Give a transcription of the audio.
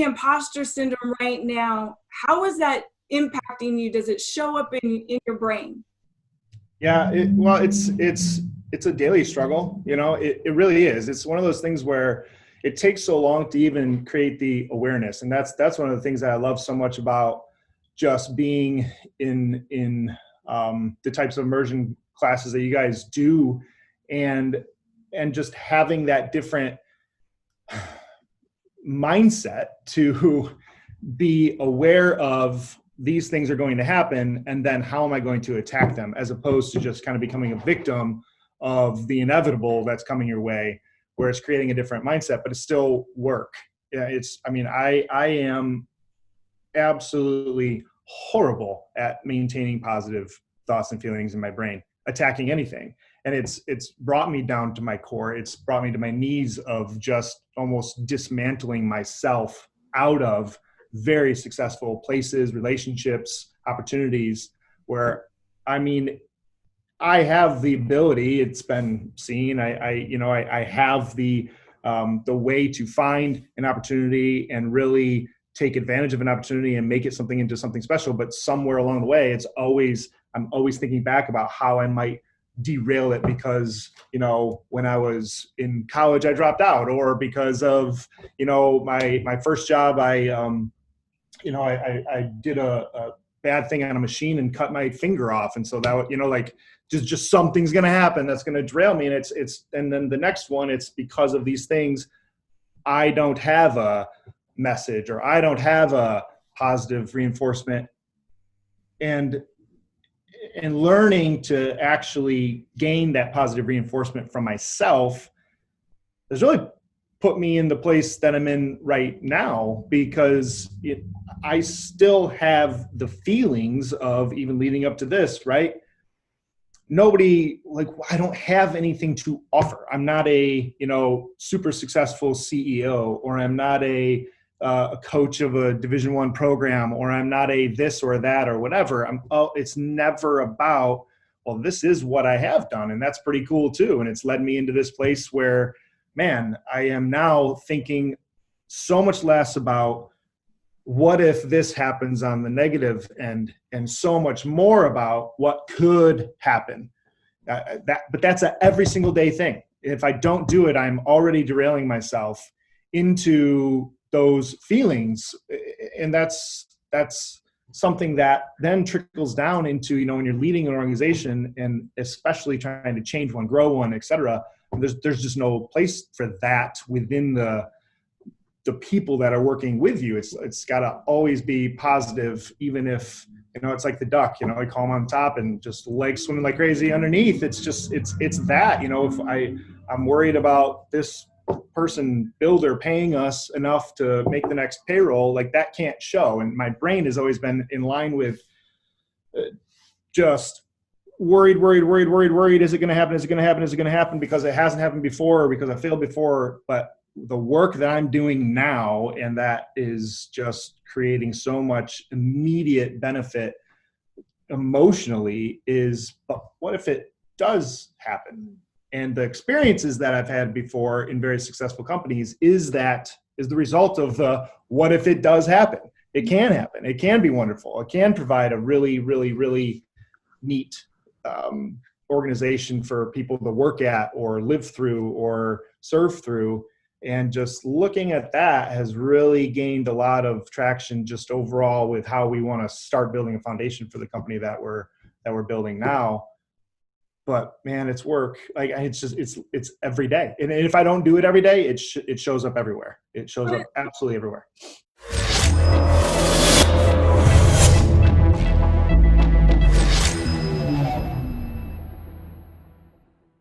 the imposter syndrome right now, how is that impacting you? Does it show up in your brain? Yeah, it's a daily struggle. It really is. It's one of those things where it takes so long to even create the awareness. And that's one of the things that I love so much about just being in the types of immersion classes that you guys do, and just having that different mindset to be aware of these things are going to happen, and then how am I going to attack them, as opposed to just kind of becoming a victim of the inevitable that's coming your way, where it's creating a different mindset, but it's still work. Yeah, I am absolutely horrible at maintaining positive thoughts and feelings in my brain, attacking anything. And it's brought me down to my core. It's brought me to my knees of just almost dismantling myself out of very successful places, relationships, opportunities, where, I have the ability, it's been seen, I have the way to find an opportunity and really take advantage of an opportunity and make it into something special. But somewhere along the way, I'm always thinking back about how I might derail it because, when I was in college, I dropped out, or because of, my first job, I did a bad thing on a machine and cut my finger off. And so that, just something's going to happen that's going to derail me. And and then the next one, it's because of these things, I don't have a message, or I don't have a positive reinforcement, and learning to actually gain that positive reinforcement from myself has really put me in the place that I'm in right now, because I still have the feelings of, even leading up to this, right? I don't have anything to offer. I'm not a, super successful CEO, or I'm not a coach of a Division I program, or I'm not a this or that or whatever. It's never about, well, this is what I have done, and that's pretty cool too. And it's led me into this place where, man, I am now thinking so much less about what if this happens on the negative end, and so much more about what could happen. But that's a every single day thing. If I don't do it, I'm already derailing myself into those feelings. And that's something that then trickles down into, when you're leading an organization, and especially trying to change one, grow one, et cetera, there's just no place for that within the people that are working with you. It's got to always be positive, even if, it's like the duck, I call them on top and just legs swimming like crazy underneath. It's just, it's that, if I'm worried about this person builder paying us enough to make the next payroll, like that can't show. And my brain has always been in line with just worried. Is it going to happen? Is it going to happen? Is it going to happen? Because it hasn't happened before, or because I failed before. But the work that I'm doing now, and that is just creating so much immediate benefit emotionally, is, but what if it does happen? And the experiences that I've had before in very successful companies is the result of the, what if it does happen? It can happen. It can be wonderful. It can provide a really, really, really neat organization for people to work at, or live through, or serve through. And just looking at that has really gained a lot of traction just overall with how we want to start building a foundation for the company that we're building now. But man, it's work. Like, it's every day. And if I don't do it every day, it shows up everywhere. It shows up absolutely everywhere.